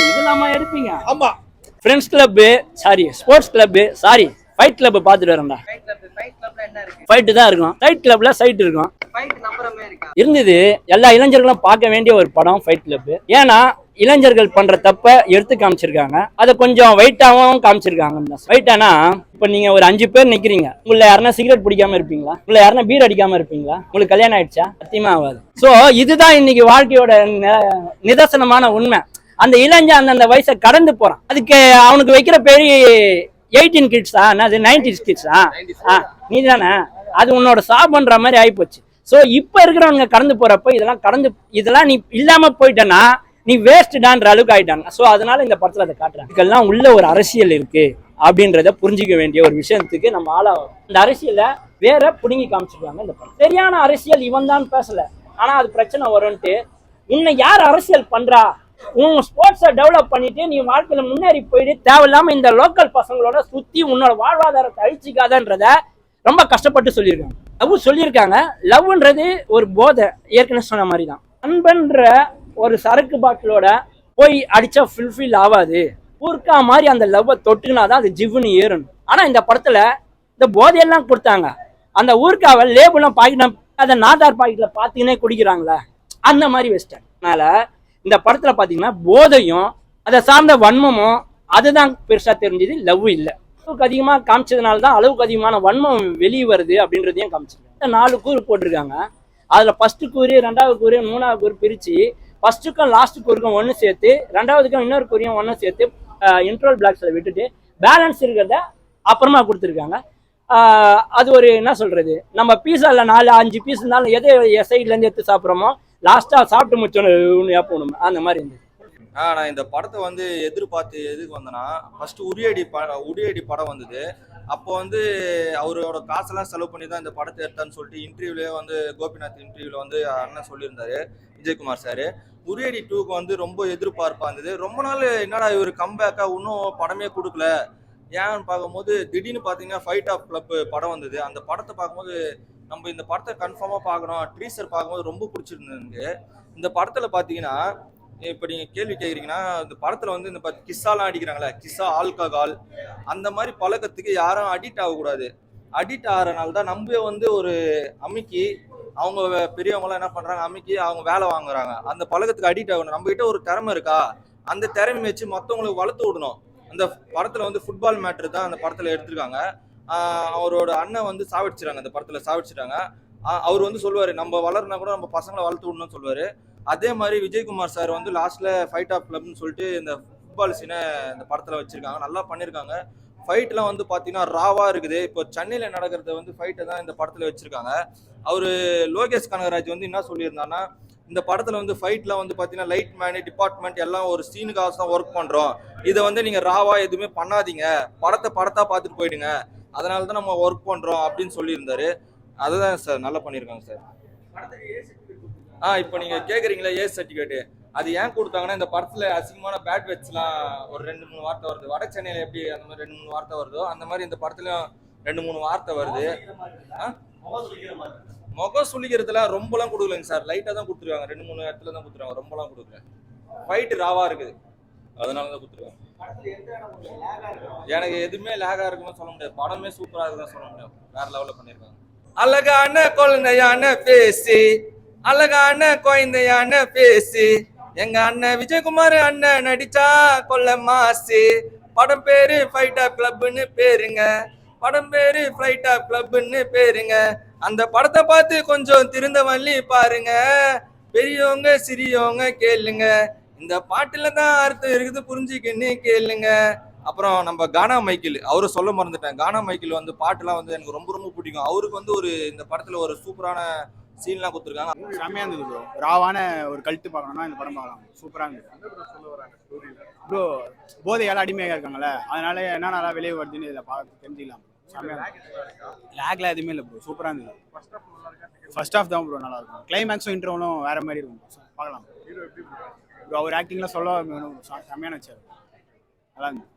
இதெல்லாமா எடுப்பீங்க? ஆமா, friends club sorry, sports club sorry, fight club பாத்துட்டு வரேன்டா. ஃபைட் தான் இருக்கும். ஃபைட் கிளப்ல சைட் இருக்கும். இருந்தது. எல்லா இளைஞர்களும் பார்க்க வேண்டிய ஒரு படம் ஃபைட் கிளப். ஏன்னா இளைஞர்கள் பண்ற தப்ப எடுத்து காமிச்சிருக்காங்க. அதை கொஞ்சம் வெயிட்டாவும் காமிச்சிருக்காங்க. வெயிட்டானா இப்ப நீங்க ஒரு 5 பேர் நிக்கிறீங்க. உங்களை யாருன்னா சிகரெட் பிடிக்காம இருப்பீங்களா? உங்களை யாருன்னா பீர் அடிக்காம இருப்பீங்களா? உங்களுக்கு கல்யாணம் ஆயிடுச்சா? சத்தியமா ஆகாது. சோ இதுதான் இன்னைக்கு வாழ்க்கையோட நிதர்சனமான உண்மை. அந்த இளைஞன் அந்தந்த வயசை கடந்து போறான். அதுக்கு அவனுக்கு வைக்கிற பேரு 18 கிட்ஸா, அது 90s கிட்ஸா? நீ தானே அது உன்னோட சாபன்ற மாதிரி ஆயிப்போச்சு. சோ இப்ப இருக்கிறவங்க கடந்து போறப்ப இதெல்லாம் நீ இல்லாம போயிட்டனா நீ வேஸ்டான்ற அளவுக்கு ஆயிட்டாங்க. சோ அதனால இந்த படத்துல அதை காட்டுறாங்க. இதுக்கெல்லாம் உள்ள ஒரு அரசியல் இருக்கு அப்படின்றத புரிஞ்சிக்க வேண்டிய ஒரு விஷயத்துக்கு நம்ம ஆளாகும். இந்த அரசியலை வேற புடுங்கி காமிச்சிருக்காங்க இந்த படம். சரியான அரசியல் இவன் தான் பேசல, ஆனா அது பிரச்சனை வரும்ட்டு. உன்னை யார் அரசியல் பண்றா? உன் ஸ்போர்ட்ஸை டெவலப் பண்ணிட்டு நீ வாழ்க்கையில முன்னேறி போயிட்டு தேவையில்லாம இந்த லோக்கல் பசங்களோட சுத்தி உன்னோட வாழ்வாதாரத்தை அழிச்சிக்காதன்றத ரொம்ப கஷ்டப்பட்டு சொல்லியிருக்காங்க. லவ் சொல்லியிருக்காங்க. லவ்ன்றது ஒரு போதை, ஏற்கனவே சொன்ன மாதிரி தான். அன்பன்ற ஒரு சரக்கு பாட்டிலோட போய் அடிச்சா ஃபுல்ஃபில் ஆகாது. ஊர்க்கா மாதிரி அந்த லவ்வை தொட்டுனாதான் அது ஜிவ்னு ஏறணும். ஆனா இந்த படத்துல இந்த போதையெல்லாம் கொடுத்தாங்க. அந்த ஊர்க்காவை லேபுலாம் பாக்கெட் அதை நாட்டார் பாக்கெட்ல பாத்தீங்கன்னா குடிக்கிறாங்களே, அந்த மாதிரி வச்சிட்டேன். அதனால இந்த படத்துல பாத்தீங்கன்னா போதையும் அதை சார்ந்த வன்மமும் அதுதான் பெருசா தெரிஞ்சது. லவ் இல்லை. அளவுக்கு அதிகமா காமிச்சதுனாலதான் அளவுக்கு அதிகமான வன்மம் வெளியே வருது அப்படின்றதையும் காமிச்சிருக்காங்க. 4 கூறு போட்டிருக்காங்க. அதுல ஃபர்ஸ்ட் கூறு, 2வது கூறு, 3வது கூறு பிரிச்சு ஃபர்ஸ்ட்டுக்கும் லாஸ்ட் கூறுக்கும் ஒன்று சேர்த்து, 2வதுக்கும் இன்னொரு கூறியும் ஒன்று சேர்த்து இன்ட்ரோல் பிளாக்ஸ்ல விட்டுட்டு பேலன்ஸ் இருக்கிறத அப்புறமா கொடுத்துருக்காங்க. அது ஒரு என்ன சொல்றது, நம்ம பீஸால 4-5 பீஸ் இருந்தாலும் எதை சைட்ல இருந்து எடுத்து சாப்பிட்றோமோ லாஸ்டா சாப்பிட்டு முடிச்சோன்னு ஏப்பணும். அந்த மாதிரி இருந்தது. நான் இந்த படத்தை வந்து எதிர்பார்த்து எதுக்கு வந்தேன்னா, ஃபர்ஸ்ட் உரியடி படம் வந்தது. அப்போ வந்து அவரோட காசெல்லாம் செலவு பண்ணி தான் இந்த படத்தை எடுத்தான்னு சொல்லிட்டு இன்டர்வியூலே வந்து கோபிநாத் இன்டர்வியூல வந்து அண்ணன் சொல்லியிருந்தாரு, விஜயகுமார் சார். உரியடி 2க்கு வந்து ரொம்ப எதிர்பார்ப்பா இருந்தது. ரொம்ப நாள் என்னடா இவர் கம்பேக்கா இன்னும் படமே கொடுக்கல ஏன்னு பார்க்கும்போது, திடீர்னு பார்த்தீங்கன்னா ஃபைட் ஆஃப் கிளப் படம் வந்தது. அந்த படத்தை பார்க்கும்போது நம்ம இந்த படத்தை கன்ஃபார்மாக பார்க்கணும். ட்ரீசர் பார்க்கும்போது ரொம்ப பிடிச்சிருந்தது. இந்த படத்தில் பார்த்தீங்கன்னா, இப்போ நீங்கள் கேள்வி கேட்குறீங்கன்னா, இந்த படத்தில் வந்து இந்த கிஸ்ஸாலாம் அடிக்கிறாங்களே, கிஸ்ஸா ஆல்கஹால் அந்த மாதிரி பழக்கத்துக்கு யாரும் அடிக்ட் ஆகக்கூடாது. அடிக்ட் ஆகிறனால தான் நம்ம வந்து ஒரு அமுக்கி அவங்க பெரியவங்களாம் என்ன பண்ணுறாங்க, அமுக்கி அவங்க வேலை வாங்குறாங்க. அந்த பழக்கத்துக்கு அடிக்ட் ஆகணும். நம்மகிட்ட ஒரு திறமை இருக்கா, அந்த திறமை வச்சு மற்றவங்களுக்கு வளர்த்து விடணும். அந்த படத்தில் வந்து ஃபுட்பால் மேட்ரு தான் அந்த படத்தில் எடுத்திருக்காங்க. அவரோட அண்ணன் வந்து சாவடிச்சிட்டாங்க, அந்த படத்தில் சாவடிச்சிட்டாங்க. அவர் வந்து சொல்லுவார், நம்ம வளர்னா கூட நம்ம பசங்களை வளர்த்து விடணும்னு சொல்லுவார். அதே மாதிரி விஜயகுமார் சார் வந்து லாஸ்ட்ல ஃபைட் ஆஃப் கிளப்னு சொல்லிட்டு இந்த ஃபுட்பால் சீனை இந்த படத்தில் வச்சிருக்காங்க. நல்லா பண்ணியிருக்காங்க. ஃபைட்லாம் வந்து பார்த்தீங்கன்னா ராவா இருக்குது. இப்போ சென்னையில் நடக்கிறத வந்து ஃபைட்டை தான் இந்த படத்தில் வச்சிருக்காங்க. அவர் லோகேஷ் கனகராஜ் வந்து என்ன சொல்லியிருந்தாங்கன்னா, இந்த படத்தில் வந்து ஃபைட்லாம் வந்து பார்த்தீங்கன்னா லைட் மேனு டிபார்ட்மெண்ட் எல்லாம் ஒரு சீனுக்காக தான் ஒர்க் பண்ணுறோம். இதை வந்து நீங்கள் ராவா எதுவுமே பண்ணாதீங்க, படத்தை பார்த்துட்டு போயிடுங்க, அதனால தான் நம்ம ஒர்க் பண்ணுறோம் அப்படின்னு சொல்லியிருந்தாரு. அதுதான் சார் நல்லா பண்ணியிருக்காங்க சார். இப்போ நீங்கள் கேட்குறீங்களா ஏஸ் சர்டிஃபிகேட்டு, அது ஏன் கொடுத்தாங்கன்னா, இந்த படத்தில் அசிங்கமான பேட் வெட்ஸ்லாம் ஒரு 2-3 வார்த்தை வருது. வட சென்னையில் எப்படி அந்த மாதிரி 2-3 வார்த்தை வருதோ அந்த மாதிரி இந்த படத்துலையும் 2-3 வார்த்தை வருது. முகம் சுழிக்கிறதுலாம் ரொம்பலாம் கொடுக்கலைங்க சார், லைட்டாக தான் கொடுத்துருக்காங்க. 2-3 இடத்துல தான் கொடுத்துருவாங்க, ரொம்பலாம் கொடுக்கல. ஃபைட்டு ராவாக இருக்குது, அதனால தான் கொடுத்துருவாங்க. எனக்கு எதுவுமே லேகாக இருக்குன்னு சொல்ல முடியாது. படமே சூப்பராக இருக்குதான் சொல்ல முடியாது. வேற லெவலில் பண்ணியிருக்காங்க. அழகான குழந்தையான பேசி, அழகான குழந்தையான பேசி, எங்க அண்ணன் விஜயகுமார் அண்ணன் நடிச்சா கொல்ல மாசி. படம் பேரு ஃபைட் ஆஃப் கிளப்னு பேருங்க, படம் பேரு ஃபைட் ஆஃப் கிளப்னு பேருங்க. அந்த படத்தை பார்த்து கொஞ்சம் திருந்த வள்ளி பாருங்க, பெரியவங்க சிறியவங்க கேளுங்க, இந்த பாட்டுல தான் அர்த்தம் இருக்குது புரிஞ்சுக்கின்னு கேளுங்க. அப்புறம் நம்ம கானா மைக்கேல், அவரு சொல்ல மறந்துட்டேன். கானா மைக்கேல் வந்து பாட்டுலாம் வந்து எனக்கு ரொம்ப ரொம்ப பிடிக்கும். அவருக்கு வந்து ஒரு இந்த படத்துல ஒரு சூப்பரான சீன்லாம் கொடுத்துருக்காங்க. செம்மையா இருந்தது ப்ரோ. ராவான ஒரு கல்ட்டு பார்க்கணும்னா இந்த படம் பார்க்கலாம். சூப்பரா இருந்தது ப்ரோ. போதையால அடிமையாக இருக்காங்கல்ல, அதனால என்னென்ன வெளியே வருதுன்னு இதில் பார்த்து தெரிஞ்சுக்கலாம். லேக்ல எதுவுமே இல்லை ப்ரோ, சூப்பரா இருந்தது. ஃபர்ஸ்ட் ஹாஃப் தான் ப்ரோ நல்லா இருக்கும். கிளைமேக்ஸும் இன்ட்ரோலும் வேற மாதிரி இருக்கும், பார்க்கலாம் ப்ரோ. அவர் ஆக்டிங்லாம் சொல்ல செம்மையான வச்சார், நல்லா இருந்தது.